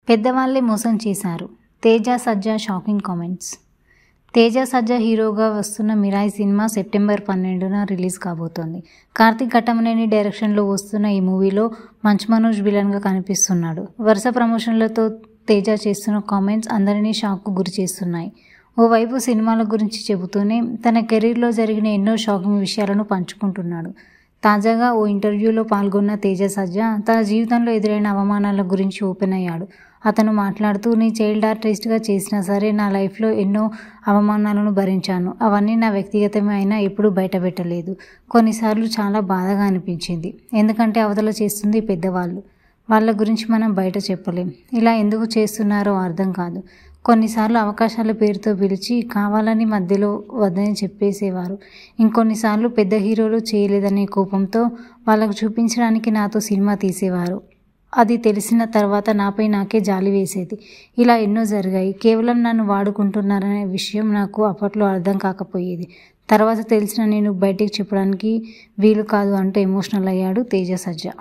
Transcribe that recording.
పెద్దవాళ్లే మోసం చేశారు. తేజ సజ్జా shocking comments. Teja సజ్జా హీరోగా వస్తున్న మిరాయి సినిమా సెప్టెంబర్ 12న రిలీజ్ కాబోతోంది. కార్తీక్ ఘట్టమనేని డైరెక్షన్లో వస్తున్న ఈ మూవీలో మంచు మనోజ్ విలన్గా కనిపిస్తున్నాడు. వరుస ప్రమోషన్లతో తేజ చేస్తున్న కామెంట్స్ అందరినీ షాక్కు గురి చేస్తున్నాయి. ఓవైపు సినిమాల గురించి చెబుతూనే తన కెరీర్లో జరిగిన ఎన్నో షాకింగ్ విషయాలను పంచుకుంటున్నాడు. తాజాగా ఓ ఇంటర్వ్యూలో పాల్గొన్న తేజ సజ్జా తన జీవితంలో ఎదురైన అవమానాల గురించి ఓపెన్ అయ్యాడు. అతను మాట్లాడుతూ, నీ చైల్డ్ ఆర్టిస్ట్గా చేసినా సరే నా లైఫ్లో ఎన్నో అవమానాలను భరించాను. అవన్నీ నా వ్యక్తిగతమే అయినా ఎప్పుడూ బయటపెట్టలేదు. కొన్నిసార్లు చాలా బాధగా అనిపించింది. ఎందుకంటే అవతల చేస్తుంది పెద్దవాళ్ళు. వాళ్ళ గురించి మనం బయట చెప్పలేం. ఇలా ఎందుకు చేస్తున్నారో అర్థం కాదు. కొన్నిసార్లు అవకాశాల పేరుతో పిలిచి కావాలని మధ్యలో వద్దని చెప్పేసేవారు. ఇంకొన్నిసార్లు పెద్ద హీరోలు చేయలేదనే కోపంతో వాళ్ళకు చూపించడానికి నాతో సినిమా తీసేవారు. అది తెలిసిన తర్వాత నాపై నాకే జాలి వేసేది. ఇలా ఎన్నో జరిగాయి. కేవలం నన్ను వాడుకుంటున్నారనే విషయం నాకు అప్పట్లో అర్థం కాకపోయేది. తర్వాత తెలిసిన నేను బయటికి చెప్పడానికి వీలు కాదు అంటూ ఎమోషనల్ అయ్యాడు తేజ సజ్జా.